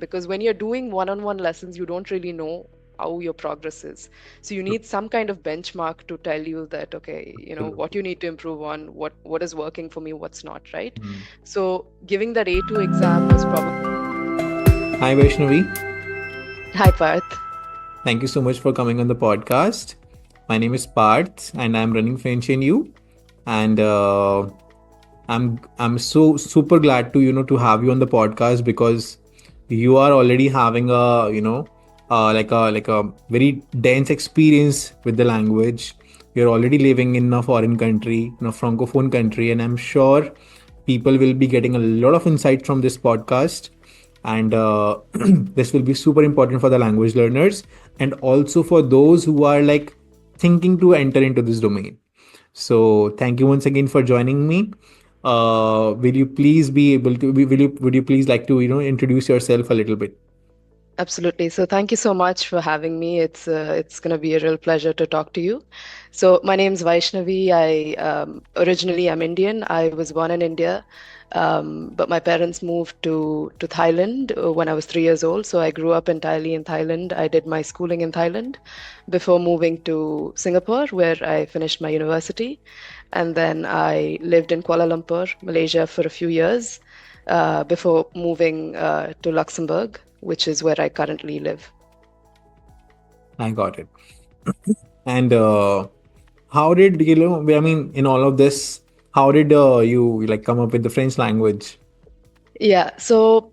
exam, because when you're doing one-on-one lessons, you don't really know how your progress is. So you need some kind of benchmark to tell you that, okay, what Absolutely. you need to improve on, what is working for me, what's not, right? Hmm. So giving that A2 exam was probably. Hi, Vaishnavi. Hi, Parth. Thank you so much for coming on the podcast. My name is Parth, and I'm running French in you. And I'm so super glad to to have you on the podcast because you are already having a like a very dense experience with the language. You're already living in a foreign country, in a francophone country, and I'm sure people will be getting a lot of insight from this podcast. And this will be super important for the language learners and also for those who are like thinking to enter into this domain. So thank you once again for joining me. Will you please be able to? Will you? Would you please like to introduce yourself a little bit? Absolutely. So thank you so much for having me. It's going to be a real pleasure to talk to you. So my name's Vaishnavi. I originally I'm Indian. I was born in India, but my parents moved to Thailand when I was 3 years old. So I grew up entirely in Thailand. I did my schooling in Thailand before moving to Singapore, where I finished my university, and then I lived in Kuala Lumpur, Malaysia, for a few years before moving to Luxembourg, which is where I currently live. I got it. And how did I mean, in all of this, how did you like come up with the French language? Yeah, so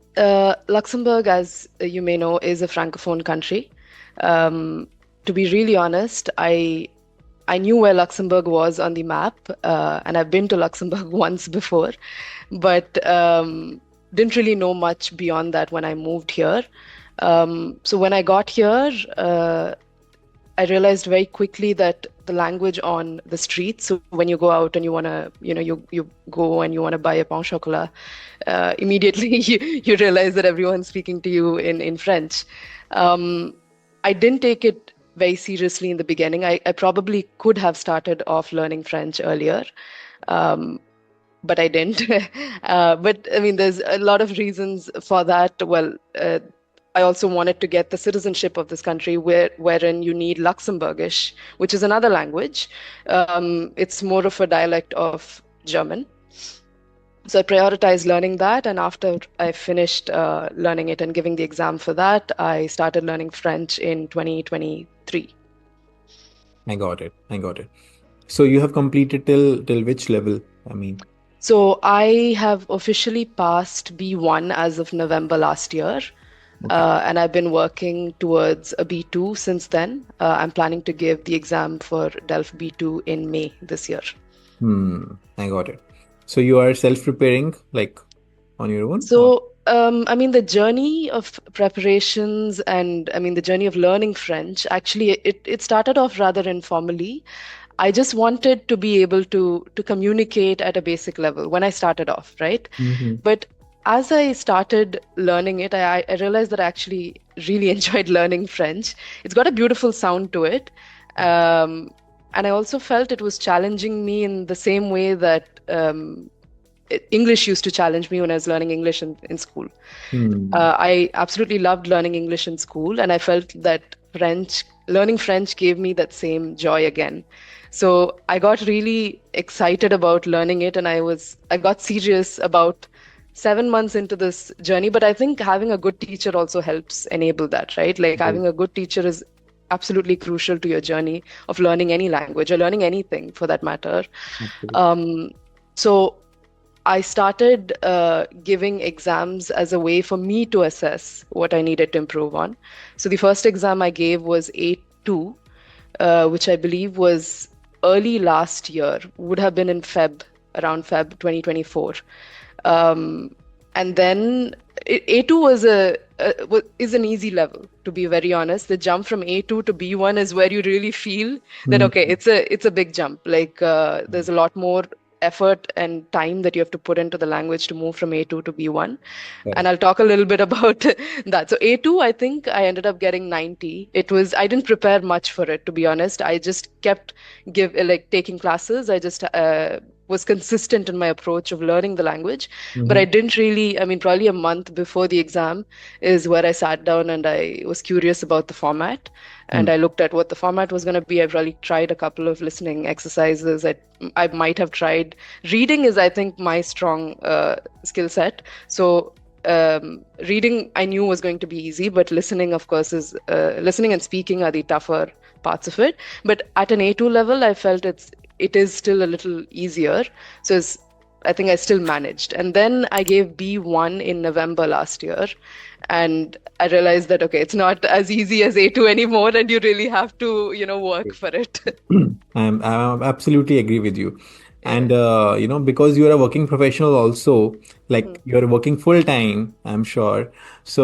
Luxembourg, as you may know, is a francophone country. To be really honest, I knew where Luxembourg was on the map, and I've been to Luxembourg once before, but didn't really know much beyond that when I moved here. So when I got here, I realized very quickly that the language on the streets, so when you go out and you want to, you go and you want to buy a pain au chocolat, immediately you realize that everyone's speaking to you in French. Um, I didn't take it very seriously in the beginning. I probably could have started off learning French earlier, um, but I didn't. But I mean, there's a lot of reasons for that. Well, I also wanted to get the citizenship of this country, wherein you need Luxembourgish, which is another language. It's more of a dialect of German. So I prioritized learning that, and after I finished learning it and giving the exam for that, I started learning French in 2023. I got it. I got it. So you have completed till which level? I mean, So I have officially passed B1 as of November last year. okay. And I've been working towards a B2 since then. I'm planning to give the exam for DELF B2 in May this year. I got it. So you are self-preparing like on your own, or So, I mean, the journey of preparations and I mean, the journey of learning French, actually, it started off rather informally. I just wanted to be able to communicate at a basic level when I started off, right? hmm But as I started learning it, I realized that I actually really enjoyed learning French. It's got a beautiful sound to it. Um, and I also felt it was challenging me in the same way that English used to challenge me when I was learning English in school. Hmm. I absolutely loved learning English in school, and I felt that learning French gave me that same joy again. So I got really excited about learning it, and I got serious about 7 months into this journey. But I think having a good teacher also helps enable that, right? Like having a good teacher is absolutely crucial to your journey of learning any language or learning anything for that matter. Absolutely. Um, so I started giving exams as a way for me to assess what I needed to improve on. So the first exam I gave was A2, which I believe was early last year, would have been in around Feb 2024. Um, and then A2 is an easy level, to be very honest. The jump from A2 to B1 is where you really feel that, Hmm. okay, it's a big jump. Like there's a lot more effort and time that you have to put into the language to move from A2 to B1. And Correct. I'll talk a little bit about that. So A2, I think I ended up getting 90. I didn't prepare much for it, to be honest. I just kept taking classes. I just was consistent in my approach of learning the language, but I Mm-hmm. didn't really, I mean, probably a month before the exam is where I sat down and I was curious about the format. And I looked at what the format was going to be. I probably tried a couple of listening exercises. I might have tried reading is, I think, my strong skill set. So reading I knew was going to be easy, but listening, of course, is listening and speaking are the tougher parts of it. But at an A2 level, I felt it is still a little easier. So I think I still managed. And then I gave B1 in November last year, and I realized that okay, it's not as easy as A2 anymore, and you really have to, work for it. I'm absolutely agree with you. Yeah. And because you're a working professional also, like Mm. you're working full time, I'm sure. So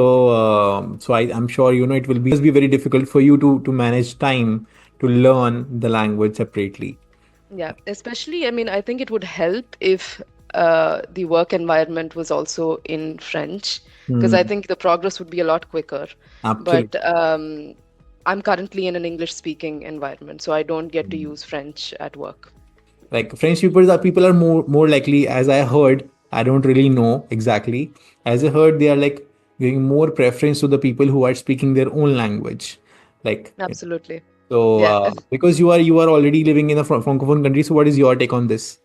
I'm sure it will be very difficult for you to manage time to learn the language separately. Yeah, especially, I mean, I think it would help if the work environment was also in French, because I Hmm, think the progress would be a lot quicker. But absolutely. I'm currently in an English-speaking environment, so I don't get to use French at work. Like French people are more likely, as I heard. I don't really know exactly. As I heard, they are like giving more preference to the people who are speaking their own language. Like Absolutely. so, Yeah. because you are already living in a francophone country. So, what is your take on this?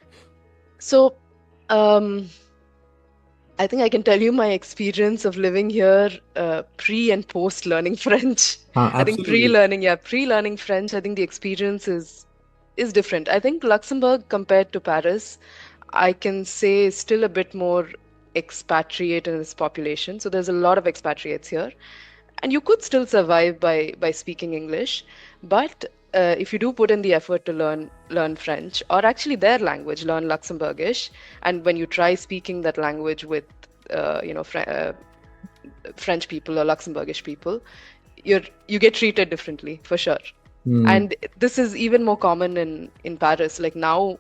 So, um, I think I can tell you my experience of living here pre and post learning French. I think Absolutely. pre-learning French, I think the experience is different. I think Luxembourg compared to Paris, I can say is still a bit more expatriate in its population. So there's a lot of expatriates here, and you could still survive by speaking English, but if you do put in the effort to learn French or actually their language, learn Luxembourgish, and when you try speaking that language with French people or Luxembourgish people, you get treated differently for sure. Hmm. And this is even more common in Paris. Like now,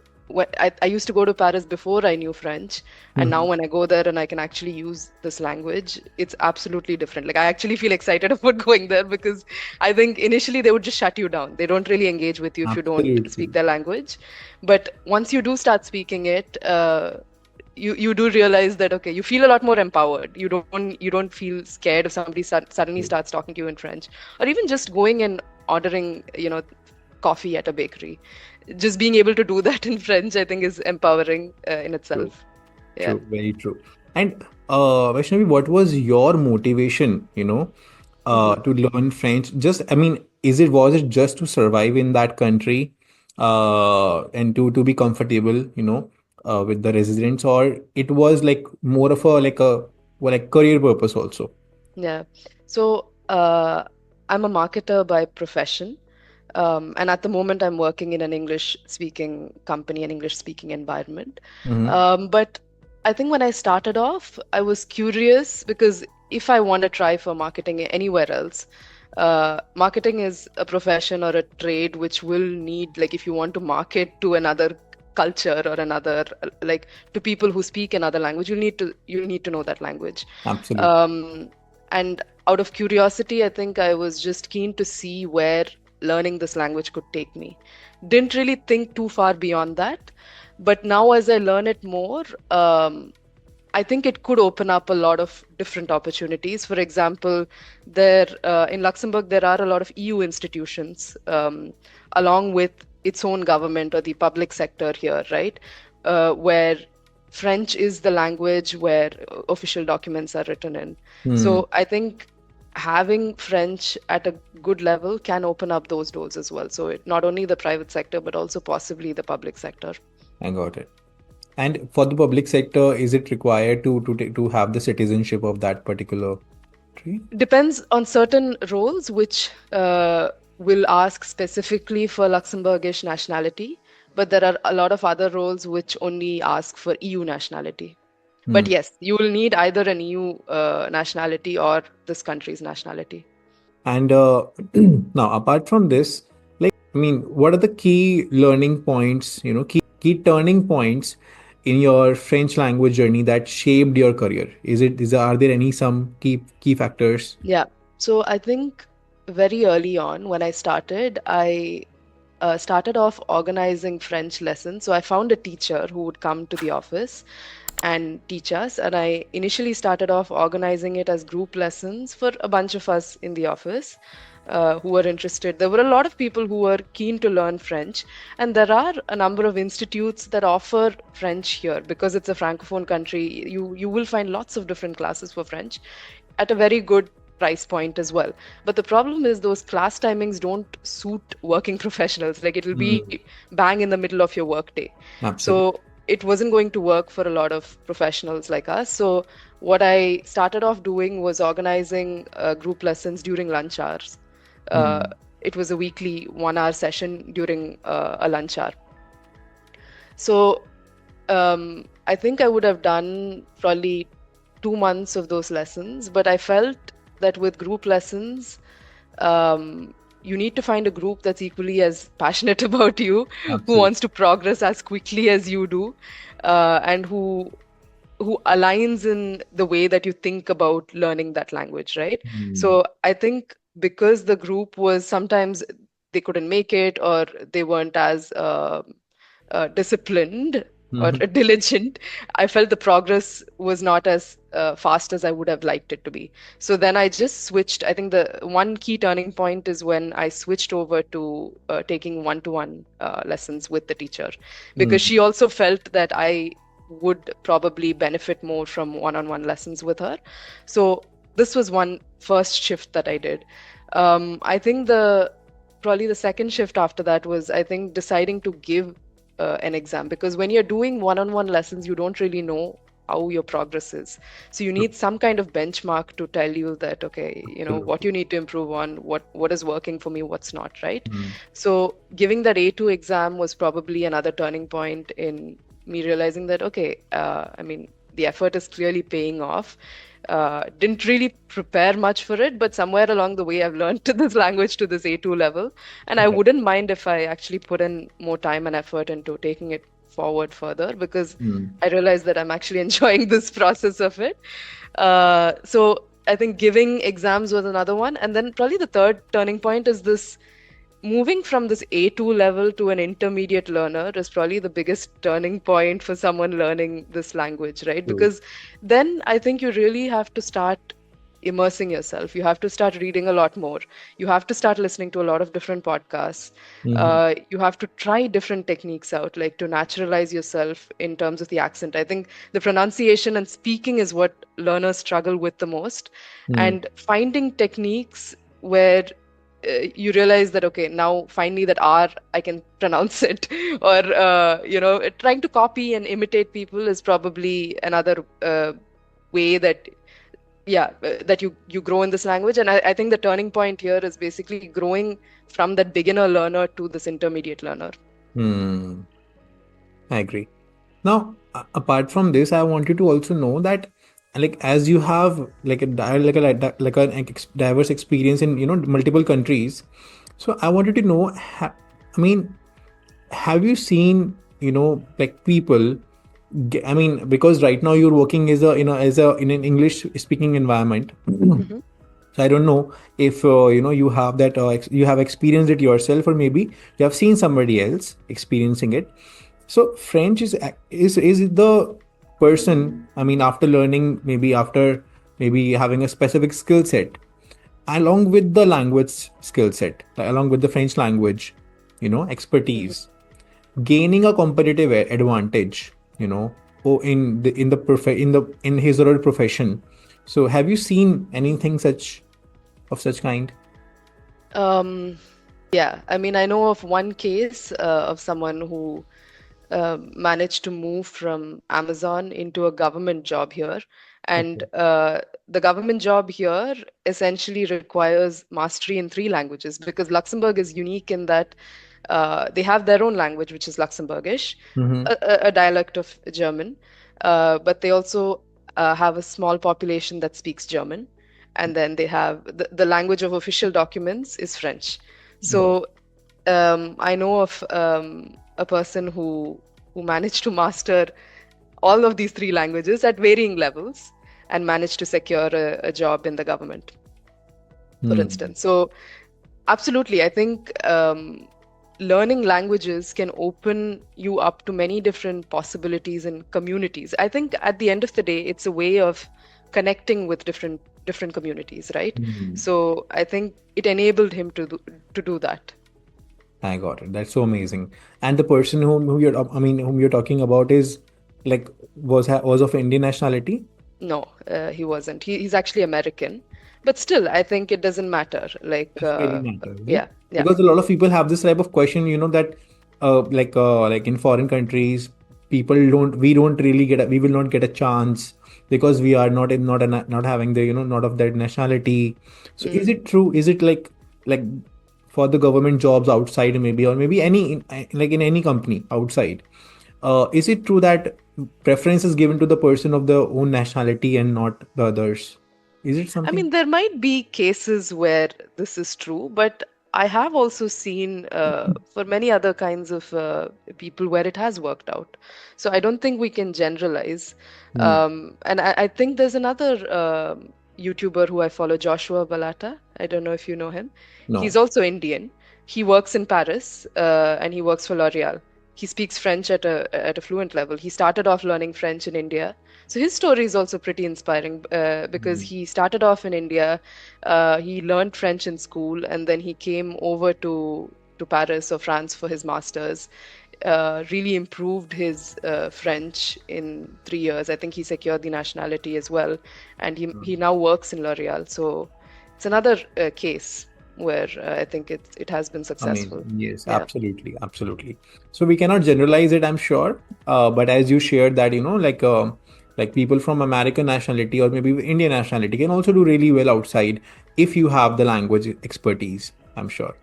I used to go to Paris before I knew French, and now Mhm. when I go there and I can actually use this language, it's absolutely different. Like I actually feel excited about going there because I think initially they would just shut you down. They don't really engage with you if you don't speak Absolutely. their language. But once you do start speaking it, you do realize that okay, you feel a lot more empowered. You don't feel scared if somebody suddenly starts talking to you in French, or even just going and ordering coffee at a bakery. Just being able to do that in French, I think, is empowering in True. itself. Yeah. True. Very true. And Vaishnavi, what was your motivation? Hmm. To learn French? Just, I mean, was it just to survive in that country, and to be comfortable, with the residents, or it was like more of a career purpose also? Yeah. So I'm a marketer by profession. And at the moment, I'm working in an English speaking company, an English speaking environment. Mm-hmm. But I think when I started off, I was curious because if I want to try for marketing anywhere else, marketing is a profession or a trade which will need, like, if you want to market to another culture or another, like, to people who speak another language, you'll need to know that language. Absolutely. Um, and out of curiosity, I think I was just keen to see where learning this language could take me. Didn't really think too far beyond that. But now, as I learn it more, I think it could open up a lot of different opportunities. For example, in Luxembourg, there are a lot of EU institutions, along with its own government or the public sector here, right? Where French is the language where official documents are written in. Hmm. So I think having French at a good level can open up those doors as well. So not only the private sector, but also possibly the public sector. I got it. And for the public sector, is it required to have the citizenship of that particular country? Depends on certain roles, which will ask specifically for Luxembourgish nationality, but there are a lot of other roles which only ask for EU nationality. But Hmm. yes, you will need either an EU nationality or this country's nationality. And now, apart from this, I mean, what are the key learning points, key turning points in your French language journey that shaped your career? Are there any some key factors? Yeah. So I think very early on when I started, I started off organizing French lessons. So I found a teacher who would come to the office and teach us. And I initially started off organizing it as group lessons for a bunch of us in the office who were interested. There were a lot of people who were keen to learn French. And there are a number of institutes that offer French here because it's a francophone country. You will find lots of different classes for French at a very good price point as well. But the problem is those class timings don't suit working professionals. Like it'll be Mm. bang in the middle of your workday. Absolutely. So it wasn't going to work for a lot of professionals like us. So what I started off doing was organizing group lessons during lunch hours. Uh, Mm. it was a weekly 1 hour session during a lunch hour. So I think I would have done probably 2 months of those lessons, but I felt that with group lessons, you need to find a group that's equally as passionate about you, who Absolutely. wants to progress as quickly as you do, and who aligns in the way that you think about learning that language, right? Mm. So I think because the group was sometimes they couldn't make it or they weren't as disciplined or Mhm. diligent, I felt the progress was not as fast as I would have liked it to be. So then I just switched. I think the one key turning point is when I switched over to taking one-to-one lessons with the teacher, because Mm. she also felt that I would probably benefit more from one-on-one lessons with her. So this was one first shift that I did. I think the probably the second shift after that was, I think, deciding to give an exam, because when you're doing one-on-one lessons, you don't really know how your progress is. So you need some kind of benchmark to tell you that, okay, what Absolutely. you need to improve on, what is working for me, what's not, right? Mm. So giving that A2 exam was probably another turning point in me realizing that, okay, I mean, the effort is clearly paying off. Didn't really prepare much for it, but somewhere along the way, I've learned to this language to this A2 level. And I Right. wouldn't mind if I actually put in more time and effort into taking it forward further, because Mm. I realize that I'm actually enjoying this process of it. So I think giving exams was another one. And then probably the third turning point is this moving from this A2 level to an intermediate learner is probably the biggest turning point for someone learning this language, right? True. Because then I think you really have to start immersing yourself. You have to start reading a lot more. You have to start listening to a lot of different podcasts. Mhm. You have to try different techniques out, like to naturalize yourself in terms of the accent. I think the pronunciation and speaking is what learners struggle with the most. Mm. And finding techniques where you realize that, okay, now finally that R I can pronounce it, or trying to copy and imitate people is probably another way that, yeah, that you grow in this language. And I think the turning point here is basically growing from that beginner learner to this intermediate learner. Mm. I agree. Now, apart from this, I want you to also know that, like, as you have like a like an diverse experience in multiple countries, so I wanted to know. I mean, have you seen like people? I mean, because right now you're working as a as a in an English speaking environment. Hmm. So I don't know if you have that you have experienced it yourself, or maybe you have seen somebody else experiencing it. So French is the person. I mean, after learning, maybe after maybe having a specific skill set, along with the language skill set, along with the French language, expertise, gaining a competitive advantage. In the in his or her profession. So have you seen anything such of such kind? Um, yeah, I mean, I know of one case of someone who managed to move from Amazon into a government job here. And Okay. the government job here essentially requires mastery in three languages, because Luxembourg is unique in that they have their own language, which is Luxembourgish, Mm-hmm. a dialect of German, but they also have a small population that speaks German. And then they have the language of official documents is French. Wow. So I know of a person who managed to master all of these three languages at varying levels and managed to secure a job in the government, for Hmm. instance. So absolutely, I think learning languages can open you up to many different possibilities and communities. I think at the end of the day, it's a way of connecting with different communities, right? Hmm. So I think it enabled him to do that. I got it. That's so amazing. And the person whom you're, I mean, whom you're talking about is like was of Indian nationality. No, he wasn't. He's actually American, but still, I think it doesn't matter. Doesn't really matter, right? Yeah, yeah. Because a lot of people have this type of question, that like in foreign countries, we don't really we will not get a chance because we are not having the not of that nationality. So is Mm. it true? Is it like for the government jobs outside, maybe, or maybe like in any company outside? Is it true that preference is given to the person of their own nationality and not the others? Is it I something? mean, there might be cases where this is true, but I have also seen for many other kinds of people where it has worked out. So I don't think we can generalize. Hmm. And I think there's another YouTuber who I follow, Joshua Balata. I don't know if you know him. He's No. also Indian. He works in Paris and he works for L'Oreal. He speaks French at a fluent level. He started off learning French in India, so his story is also pretty inspiring because Hmm. he started off in India. He learned French in school, and then he came over to Paris or France for his masters. Really improved his French in 3 years. I think he secured the nationality as well, and he now works in L'Oreal. So it's another case where I think it has been successful. Amazing. Yes, Yeah. absolutely, absolutely. So we cannot generalize it, I'm sure. But as you shared that, like people from American nationality or maybe Indian nationality can also do really well outside if you have the language expertise, I'm sure.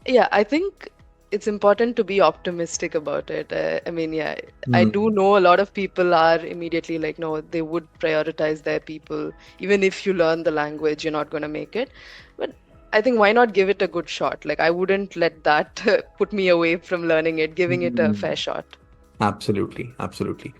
Yeah, I think it's important to be optimistic about it. I mean, yeah, I do Hmm. know a lot of people are immediately like, no, they would prioritize their people. Even if you learn the language, you're not going to make it. But I think why not give it a good shot? Like, I wouldn't let that put me away from learning it, giving it a Hmm. fair shot. Absolutely, absolutely.